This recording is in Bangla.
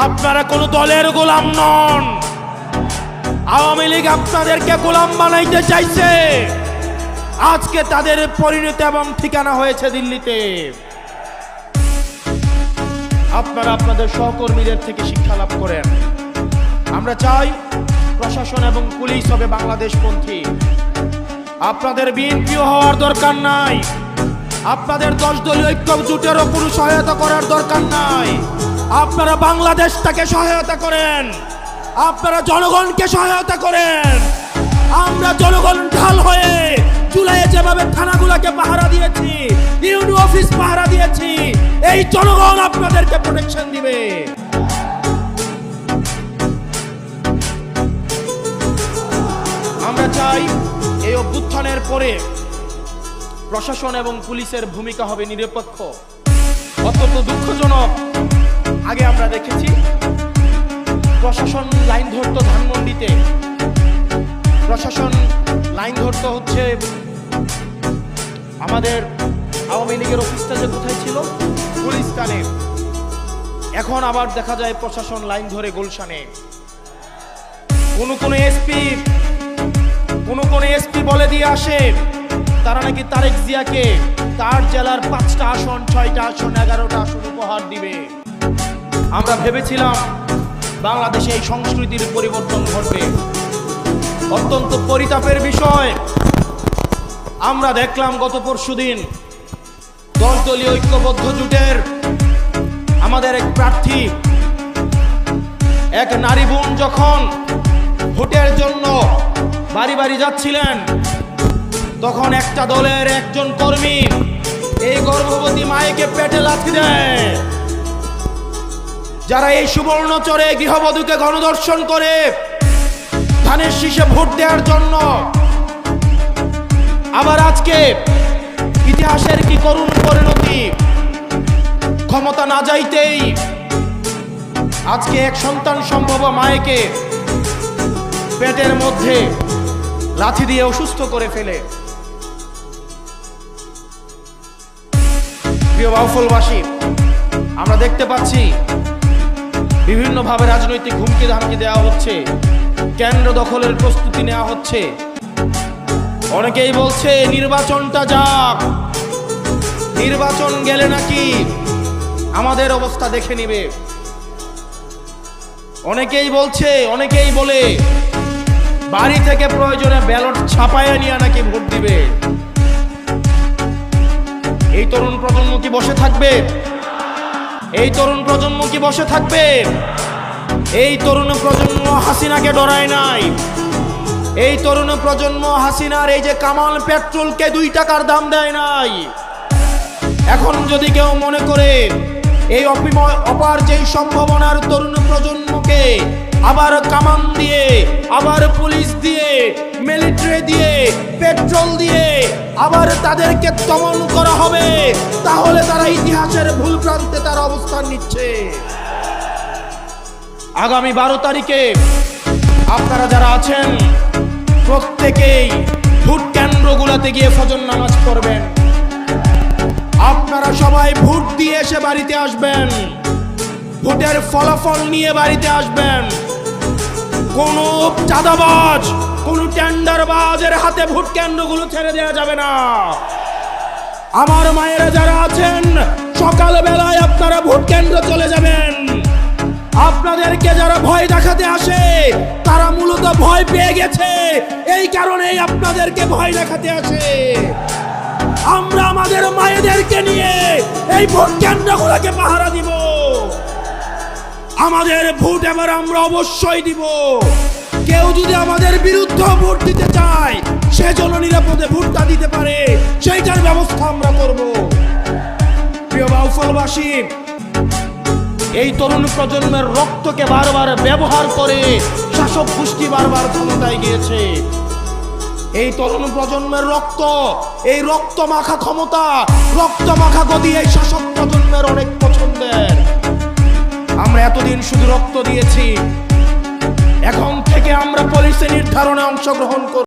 আপনারা কোনো দলের গোলাম নন। আওয়ামী লীগ আপনাদেরকে গোলাম বানাইতে চাইছে। আজকে তাদের পরিণতি এবং ঠিকানা হয়েছে দিল্লিতে। আপনারা আপনাদের সহকর্মীদের থেকে শিক্ষা লাভ করেন। আমরা চাই প্রশাসন এবং পুলিশ হবে বাংলাদেশপন্থী। আপনাদের বিএনপিও হওয়ার দরকার নাই। আপনাদের 10 দলীয় ঐক্য জোটেরও কোনো সহায়তা করার দরকার নাই। আপনারা বাংলাদেশটাকে সহায়তা করেন, আপনারা জনগণকে সহায়তা করেন। আমরা জনগণ ঢাল হয়ে জুলাইয়ে যেভাবে থানাগুলোকে পাহারা দিয়েছি, ইউনিয়ন অফিস পাহারা দিয়েছি, এই জনগণ আপনাদেরকে প্রোটেকশন দিবে। আমরা চাই এই অভ্যুত্থানের পরে প্রশাসন এবং পুলিশের ভূমিকা হবে নিরপেক্ষ। অত্যন্ত দুঃখজনক, আগে আমরা দেখেছি প্রশাসন লাইন ধরতো ধানমন্ডিতে, প্রশাসন লাইন ধরতো হচ্ছে আমাদের আওয়ামী লীগের অফিসটা যে কোথায় ছিল, গুলিস্তানে। এখন আবার দেখা যায় প্রশাসন লাইন ধরে গুলশানে। কোন এসপি বলে দিয়ে আসে তারা নাকি তারেক জিয়াকে তার জেলার 5টা আসন, 6টা আসন, 11টা আসন উপহার দিবে। আমরা ভেবেছিলাম বাংলাদেশে এই সংস্কৃতির পরিবর্তন ঘটবে। অত্যন্ত পরিতাপের বিষয়, আমরা দেখলাম গত পরশুদিন 10 দলীয় ঐক্যবদ্ধ জোটের আমাদের এক প্রার্থী, এক নারী বোন যখন ভোটের জন্য বাড়ি বাড়ি যাচ্ছিলেন, তখন একটা দলের একজন কর্মী এই গর্ভবতী মায়েকে পেটে লাথি দেয়। যারা এই সুবর্ণচরে গৃহবধূকে গণধর্ষণ করে ধানের শীষে ভোট দেওয়ার জন্য, আবার আজকে ইতিহাসের কি করুণ পরিণতি, ক্ষমতা না যাইতেই আজকে এক সন্তান সম্ভব মায়েকে পেটের মধ্যে লাথি দিয়ে অসুস্থ করে ফেলে। প্রিয় বাউফলবাসী, আমরা দেখতে পাচ্ছি বিভিন্নভাবে রাজনৈতিক হুমকি ধামকি দেওয়া হচ্ছে, কেন্দ্র দখলের প্রস্তুতি নেওয়া হচ্ছে। অনেকেই বলছে নির্বাচনটা যাক, নির্বাচন গেলে নাকি আমাদের অবস্থা দেখে নিবে। অনেকেই বলে বাড়ি থেকে প্রয়োজনে ব্যালট ছাপাইয়া নিয়ে নাকি ভোট দিবে। এই তরুণ প্রজন্ম কি বসে থাকবে? এই তরুণ প্রজন্ম কি বসে থাকবে? এই তরুণ প্রজন্ম হাসিনাকে ডরায় নাই। এই তরুণ প্রজন্ম হাসিনার এই যে কামাল পেট্রোলকে 2 টাকার দাম দেয় নাই। এখন যদি কেউ মনে করে এই অপার যেই সম্ভাবনার তরুণ প্রজন্মকে আবার কামান দিয়ে, আবার পুলিশ দিয়ে, মিলিটারি দিয়ে, পেট্রোল দিয়ে আবার তাদেরকে দমন করা হবে, তাহলে তারা ইতিহাসের ভুল প্রান্তে তার অবস্থান নিচ্ছে। আগামী 12 তারিখে আপনারা যারা আছেন প্রত্যেকেই ভোট কেন্দ্রগুলোতে গিয়ে ফজর নামাজ পড়বেন। আপনারা সবাই ভোট দিয়ে এসে বাড়িতে আসবেন, ভোটের ফলাফল নিয়ে বাড়িতে আসবেন। কোন চাঁদাবাজ, কোন টেন্ডারবাজের হাতে ভোট কেন্দ্রগুলো ছেড়ে দেওয়া যাবে না। আমার মায়েরা যারা আছেন সকালবেলায় আপনারা ভোট কেন্দ্র চলে যাবেন। আপনাদেরকে যারা ভয় দেখাতে আসে তারা মূলত ভয় পেয়ে গেছে, এই কারণেই আপনাদেরকে ভয় দেখাতে আসে। আমরা আমাদের মায়েদেরকে নিয়ে এই ভোট কেন্দ্রগুলোকে পাহারা দিব। আমাদের ভোট এবার আমরা অবশ্যই দিব। কেউ যদি আমাদের বিরুদ্ধে ভোট দিতে চায়, সেজন্য নিরাপদে ভোটটা দিতে পারে, সেইটার ব্যবস্থা আমরা করব। প্রিয় বাউফলবাসী, এই তরুণ প্রজন্মের রক্তকে বারবার ব্যবহার করে শাসক গোষ্ঠী বারবার ক্ষমতায় গিয়েছে। এই তরুণ প্রজন্মের রক্ত, এই রক্ত মাখা ক্ষমতা, রক্ত মাখা গদি এই শাসক প্রজন্মের অনেক পছন্দের। আমরা এতদিন শুধু রক্ত দিয়েছি, এখন থেকে আমরা পলিসি নির্ধারণে অংশগ্রহণ করব।